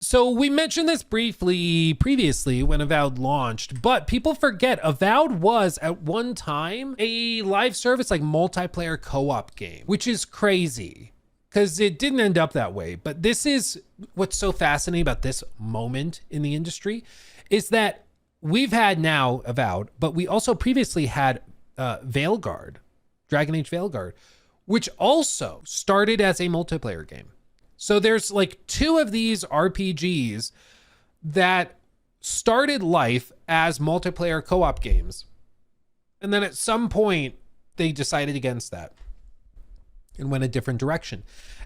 So we mentioned this briefly previously when Avowed launched, but people forget Avowed was at one time a live service like multiplayer co-op game, which is crazy because it didn't end up that way. But this is what's so fascinating about this moment in the industry is that we've had now Avowed, but we also previously had Veilguard, Dragon Age Veilguard, which also started as a multiplayer game. So there's like two of these RPGs that started life as multiplayer co-op games. And then at some point they decided against that and went a different direction.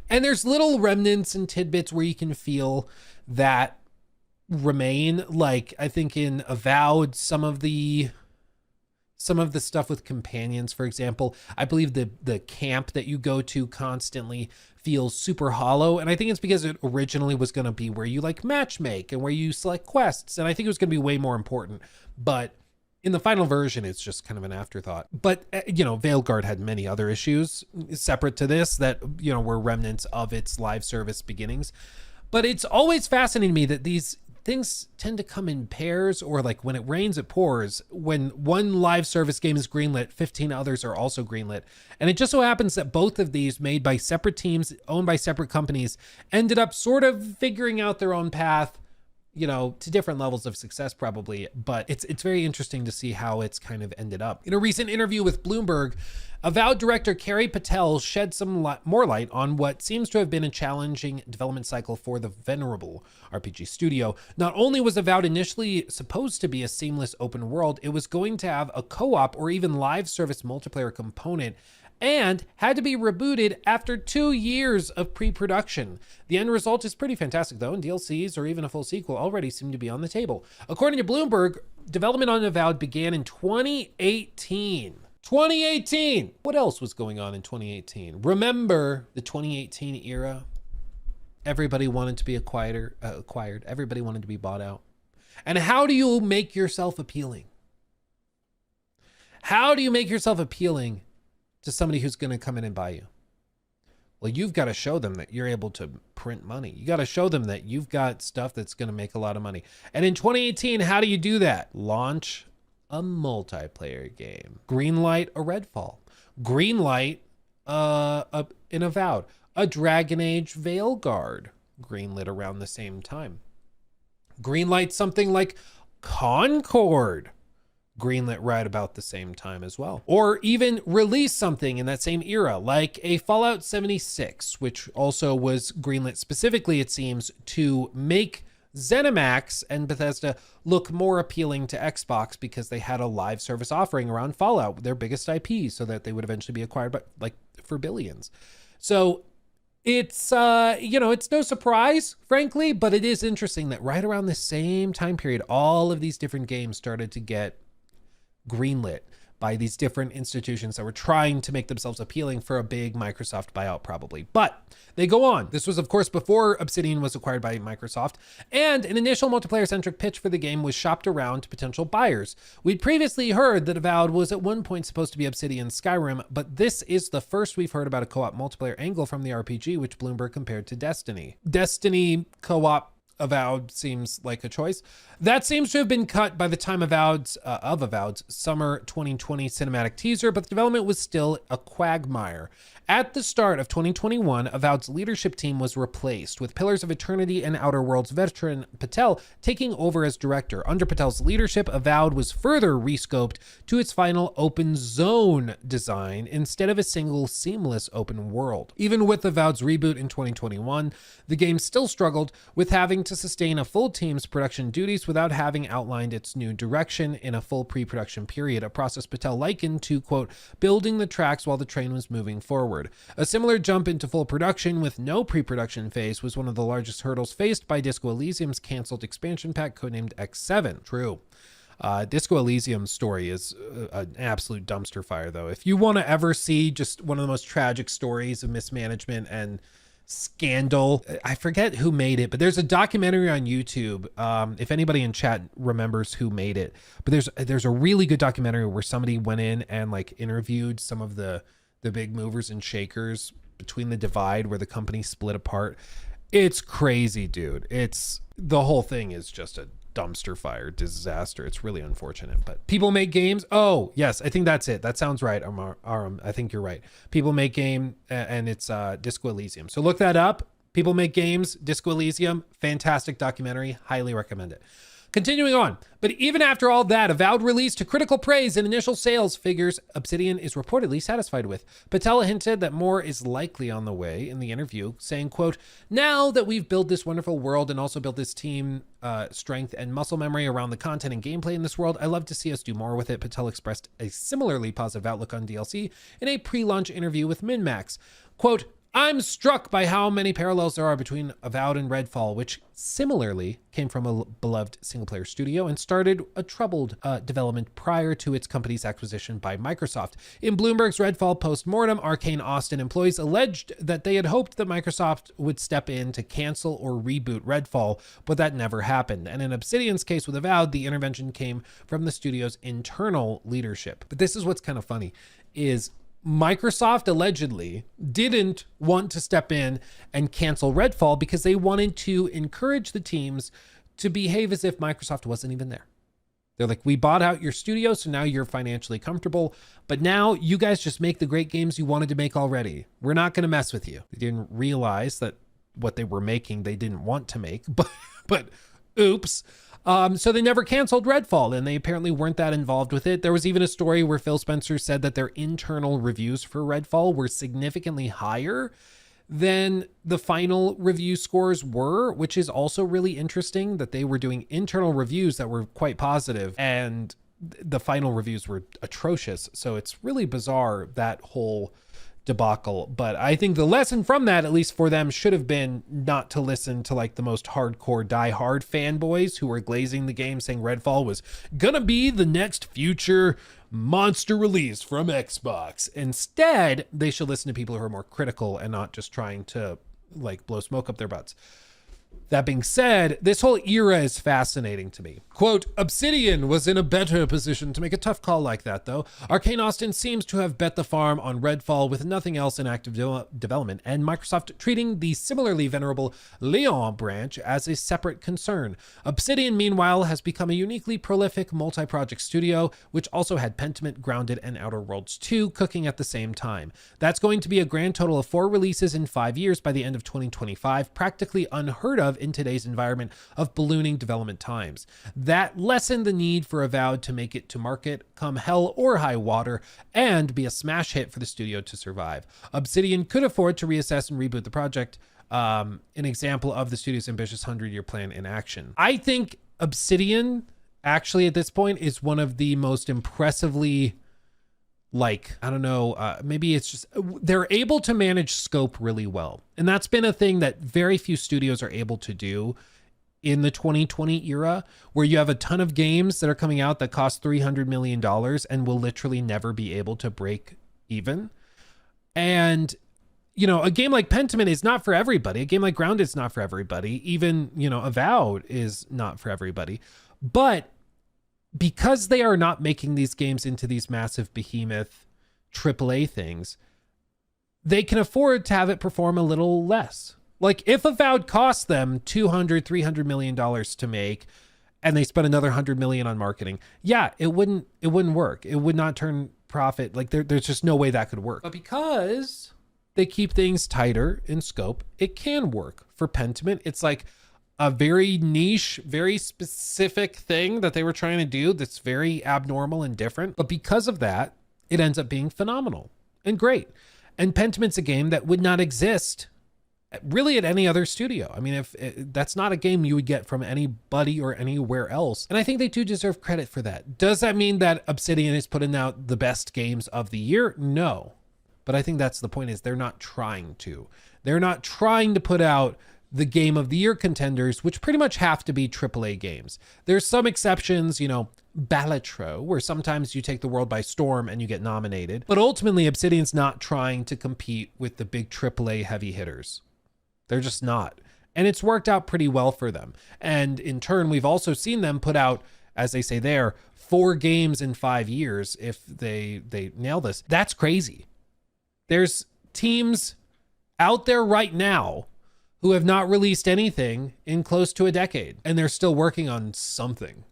And there's little remnants and tidbits where you can feel that remain. Like I think in Avowed, some of the stuff with companions, for example, I believe the camp that you go to constantly feels super hollow. And I think it's because it originally was going to be where you like matchmake and where you select quests. And I think it was going to be way more important. But in the final version, it's just kind of an afterthought. But, Veilguard had many other issues separate to this that, were remnants of its live service beginnings. But it's always fascinating to me that these things tend to come in pairs, or like when it rains, it pours. When one live service game is greenlit, 15 others are also greenlit. And it just so happens that both of these, made by separate teams, owned by separate companies, ended up sort of figuring out their own path, to different levels of success probably. But it's very interesting to see how it's kind of ended up. In a recent interview with Bloomberg, Avowed director Carrie Patel shed some more light on what seems to have been a challenging development cycle for the venerable RPG studio. Not only was Avowed initially supposed to be a seamless open world, it was going to have a co-op or even live service multiplayer component, and had to be rebooted after 2 years of pre-production. The end result is pretty fantastic though, and DLCs or even a full sequel already seem to be on the table. According to Bloomberg, development on Avowed began in 2018. 2018! What else was going on in 2018? Remember the 2018 era? Everybody wanted to be acquired. Everybody wanted to be bought out. And how do you make yourself appealing? How do you make yourself appealing to somebody who's going to come in and buy you? Well, you've got to show them that you're able to print money. You got to show them that you've got stuff that's going to make a lot of money. And in 2018, how do you do that? Launch a multiplayer game. Greenlight a Redfall. Greenlight an Avowed. A Dragon Age Veilguard. Greenlit around the same time. Greenlight something like Concord. Greenlit right about the same time as well. Or even release something in that same era, like a Fallout 76, which also was greenlit specifically, it seems, to make ZeniMax and Bethesda look more appealing to Xbox because they had a live service offering around Fallout, their biggest IP, so that they would eventually be acquired by, for billions. So it's, it's no surprise, frankly, but it is interesting that right around the same time period, all of these different games started to get greenlit by these different institutions that were trying to make themselves appealing for a big Microsoft buyout probably. But they go on. This was, of course, before Obsidian was acquired by Microsoft, and an initial multiplayer-centric pitch for the game was shopped around to potential buyers. We'd previously heard that Avowed was at one point supposed to be Obsidian's Skyrim, but this is the first we've heard about a co-op multiplayer angle from the RPG, which Bloomberg compared to Destiny. Destiny co-op Avowed seems like a choice. That seems to have been cut by the time Avowed's summer 2020 cinematic teaser, but the development was still a quagmire. At the start of 2021, Avowed's leadership team was replaced, with Pillars of Eternity and Outer Worlds veteran Patel taking over as director. Under Patel's leadership, Avowed was further rescoped to its final open zone design instead of a single seamless open world. Even with Avowed's reboot in 2021, the game still struggled with having to sustain a full team's production duties without having outlined its new direction in a full pre-production period, a process Patel likened to, quote, building the tracks while the train was moving forward. A similar jump into full production with no pre-production phase was one of the largest hurdles faced by Disco Elysium's canceled expansion pack codenamed X7. True. Disco Elysium's story is an absolute dumpster fire, though. If you want to ever see just one of the most tragic stories of mismanagement and scandal, I forget who made it, but there's a documentary on YouTube. If anybody in chat remembers who made it, but there's a really good documentary where somebody went in and like interviewed some of the big movers and shakers between the divide where the company split apart. It's crazy, dude. It's the whole thing is just a dumpster fire disaster. It's really unfortunate, but people make games. Oh yes, I think that's it. That sounds right. Aram, I think you're right. People make game, and it's Disco Elysium. So look that up. People make games, Disco Elysium, fantastic documentary. Highly recommend it. Continuing on, but even after all that, Avowed released to critical praise and initial sales figures Obsidian is reportedly satisfied with. Patella hinted that more is likely on the way in the interview, saying, quote, "Now that we've built this wonderful world and also built this team strength and muscle memory around the content and gameplay in this world, I love to see us do more with it." Patel expressed a similarly positive outlook on DLC in a pre-launch interview with MinMax. Quote, "I'm struck by how many parallels there are between Avowed and Redfall, which similarly came from a beloved single-player studio and started a troubled development prior to its company's acquisition by Microsoft. In Bloomberg's Redfall post-mortem, Arcane Austin employees alleged that they had hoped that Microsoft would step in to cancel or reboot Redfall, but that never happened. And in Obsidian's case with Avowed, the intervention came from the studio's internal leadership." But this is what's kind of funny, is Microsoft allegedly didn't want to step in and cancel Redfall because they wanted to encourage the teams to behave as if Microsoft wasn't even there. They're like, we bought out your studio, so now you're financially comfortable, but now you guys just make the great games you wanted to make already. We're not going to mess with you. They didn't realize that what they were making, they didn't want to make, but oops. So they never canceled Redfall, and they apparently weren't that involved with it. There was even a story where Phil Spencer said that their internal reviews for Redfall were significantly higher than the final review scores were, which is also really interesting that they were doing internal reviews that were quite positive and the final reviews were atrocious. So it's really bizarre, that whole debacle. But I think the lesson from that, at least for them, should have been not to listen to like the most hardcore die-hard fanboys who were glazing the game saying Redfall was gonna be the next future monster release from Xbox. Instead, they should listen to people who are more critical and not just trying to like blow smoke up their butts. That being said, this whole era is fascinating to me. Quote, "Obsidian was in a better position to make a tough call like that, though. Arcane Austin seems to have bet the farm on Redfall with nothing else in active development, and Microsoft treating the similarly venerable Leon branch as a separate concern. Obsidian, meanwhile, has become a uniquely prolific multi-project studio, which also had Pentiment, Grounded, and Outer Worlds 2 cooking at the same time. That's going to be a grand total of 4 releases in 5 years by the end of 2025, practically unheard of in today's environment of ballooning development times. That lessened the need for Avowed to make it to market come hell or high water and be a smash hit for the studio to survive. Obsidian could afford to reassess and reboot the project, an example of the studio's ambitious 100-year plan in action." I think Obsidian actually at this point is one of the most impressively, like, I don't know, maybe it's just, they're able to manage scope really well. And that's been a thing that very few studios are able to do in the 2020 era, where you have a ton of games that are coming out that cost $300 million and will literally never be able to break even. And, you know, a game like Pentiment is not for everybody. A game like Grounded is not for everybody. Even, you know, Avowed is not for everybody. But because they are not making these games into these massive behemoth AAA things, they can afford to have it perform a little less. Like if Avowed cost them $200-300 million to make, and they spent another $100 million on marketing, yeah, it wouldn't work. It would not turn profit. Like there's just no way that could work. But because they keep things tighter in scope, it can work. For Pentiment, it's like a very niche, very specific thing that they were trying to do that's very abnormal and different. But because of that, it ends up being phenomenal and great. And Pentiment's a game that would not exist really at any other studio. I mean, if that's not a game you would get from anybody or anywhere else. And I think they do deserve credit for that. Does that mean that Obsidian is putting out the best games of the year? No. But I think that's the point, is they're not trying to. They're not trying to put out the game of the year contenders, which pretty much have to be AAA games. There's some exceptions, you know, Balatro, where sometimes you take the world by storm and you get nominated. But ultimately, Obsidian's not trying to compete with the big AAA heavy hitters. They're just not. And it's worked out pretty well for them. And in turn, we've also seen them put out, as they say there, 4 games in 5 years if they nail this. That's crazy. There's teams out there right now who have not released anything in close to a decade, and they're still working on something.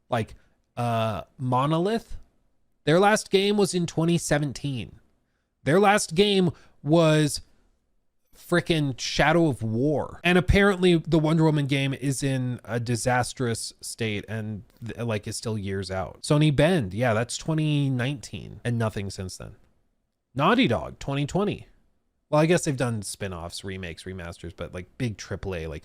Like Monolith, their last game was in 2017. Their last game was frickin' Shadow of War. And apparently the Wonder Woman game is in a disastrous state and like is still years out. Sony Bend, yeah, that's 2019 and nothing since then. Naughty Dog, 2020. Well, I guess they've done spin-offs, remakes, remasters, but like big AAA, like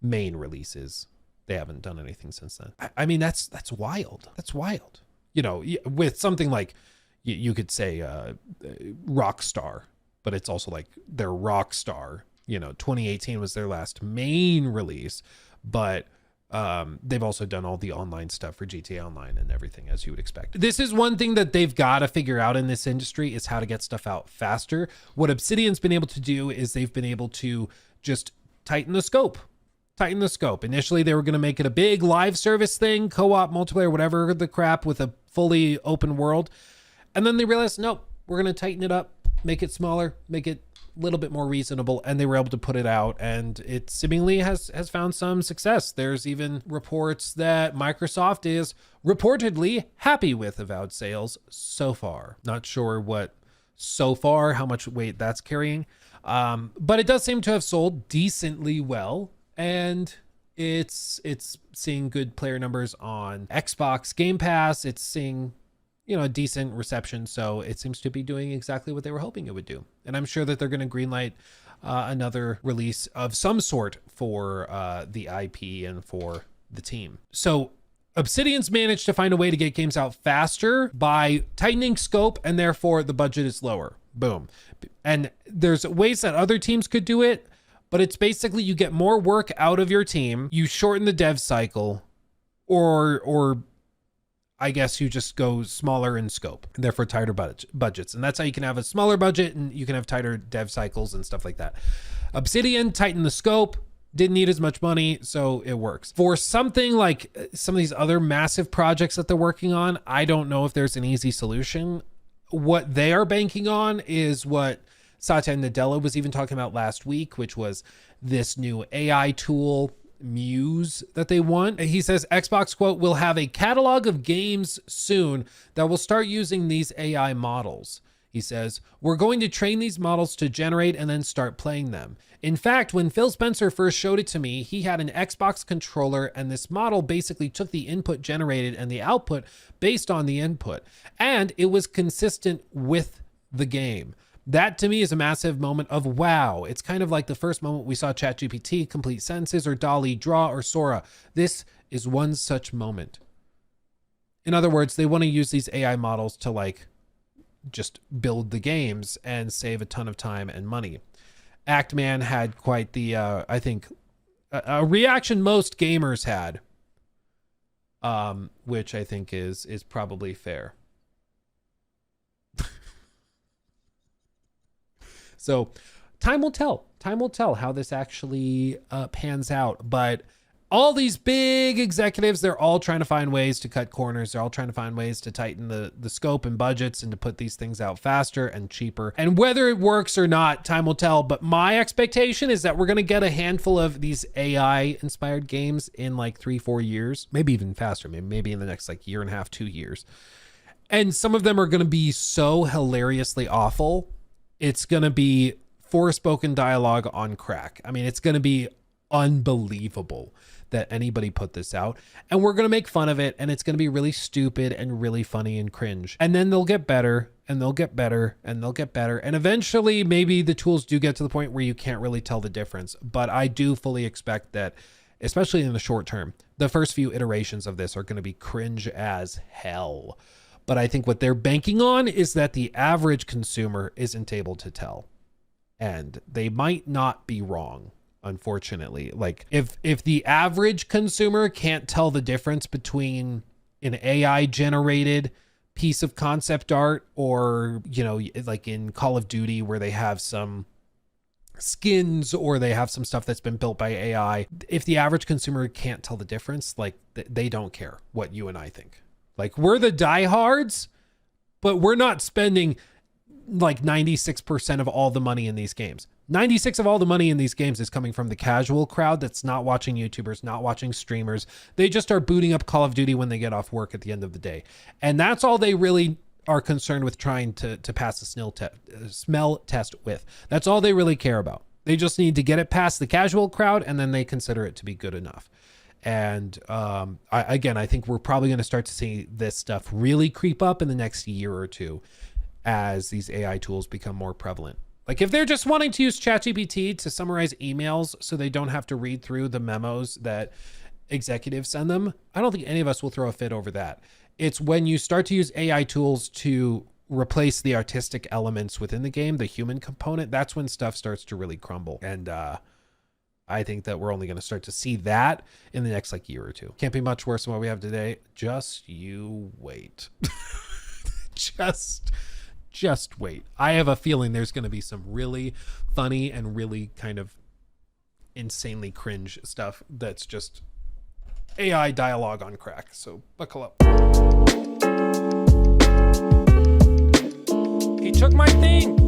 main releases, they haven't done anything since then. I mean, that's wild. That's wild. You know, with something like, you could say Rockstar, but it's also like their Rockstar. You know, 2018 was their last main release, but they've also done all the online stuff for GTA Online and everything, as you would expect. This is one thing that they've got to figure out in this industry, is how to get stuff out faster. What Obsidian's been able to do is they've been able to just tighten the scope. Initially, they were going to make it a big live service thing, co-op, multiplayer, whatever the crap, with a fully open world. And then they realized, nope, we're going to tighten it up, make it smaller, make it a little bit more reasonable. And they were able to put it out, and it seemingly has found some success. There's even reports that Microsoft is reportedly happy with Avowed sales so far. Not sure what so far, how much weight that's carrying. But it does seem to have sold decently well. And it's seeing good player numbers on Xbox Game Pass. It's seeing, you know, a decent reception. So it seems to be doing exactly what they were hoping it would do. And I'm sure that they're going to greenlight another release of some sort for the IP and for the team. So Obsidian's managed to find a way to get games out faster by tightening scope, and therefore the budget is lower. Boom. And there's ways that other teams could do it, but it's basically you get more work out of your team, you shorten the dev cycle, or I guess you just go smaller in scope, and therefore tighter budgets. And that's how you can have a smaller budget and you can have tighter dev cycles and stuff like that. Obsidian tightened the scope, didn't need as much money, so it works. For something like some of these other massive projects that they're working on, I don't know if there's an easy solution. What they are banking on is what Satya Nadella was even talking about last week, which was this new AI tool, Muse, that they want. He says Xbox, quote, will have a catalog of games soon that will start using these AI models. He says, we're going to train these models to generate and then start playing them. In fact, when Phil Spencer first showed it to me, he had an Xbox controller, and this model basically took the input generated and the output based on the input, and it was consistent with the game. That to me is a massive moment of wow. It's kind of like the first moment we saw ChatGPT complete sentences, or DALL-E draw, or Sora. This is one such moment. In other words, they want to use these AI models to like just build the games and save a ton of time and money. Actman had quite the, I think, a reaction most gamers had, which I think is probably fair. So time will tell. Time will tell how this actually pans out. But all these big executives, they're all trying to find ways to cut corners. They're all trying to find ways to tighten the scope and budgets and to put these things out faster and cheaper. And whether it works or not, time will tell. But my expectation is that we're going to get a handful of these AI-inspired games in like 3-4 years, maybe even faster, maybe in the next like year and a half, 2 years. And some of them are going to be so hilariously awful. It's going to be Forspoken dialogue on crack. I mean, it's going to be unbelievable that anybody put this out, and we're going to make fun of it, and it's going to be really stupid and really funny and cringe. And then they'll get better, and they'll get better, and they'll get better. And eventually maybe the tools do get to the point where you can't really tell the difference. But I do fully expect that, especially in the short term, the first few iterations of this are going to be cringe as hell. But I think what they're banking on is that the average consumer isn't able to tell. And they might not be wrong, unfortunately. Like if the average consumer can't tell the difference between an AI generated piece of concept art, or, you know, like in Call of Duty where they have some skins or they have some stuff that's been built by AI, if the average consumer can't tell the difference, like they don't care what you and I think. Like, we're the diehards, but we're not spending like 96% of all the money in these games. 96 of all the money in these games is coming from the casual crowd that's not watching YouTubers, not watching streamers. They just are booting up Call of Duty when they get off work at the end of the day. And that's all they really are concerned with trying to pass the smell test with. That's all they really care about. They just need to get it past the casual crowd, and then they consider it to be good enough. And I think we're probably going to start to see this stuff really creep up in the next year or two as these AI tools become more prevalent. Like if they're just wanting to use ChatGPT to summarize emails so they don't have to read through the memos that executives send them, I don't think any of us will throw a fit over that. It's when you start to use AI tools to replace the artistic elements within the game, the human component, that's when stuff starts to really crumble. And I think that we're only going to start to see that in the next like year or two. Can't be much worse than what we have today. Just you wait. Just wait. I have a feeling there's going to be some really funny and really kind of insanely cringe stuff that's just AI dialogue on crack. So buckle up. He took my thing.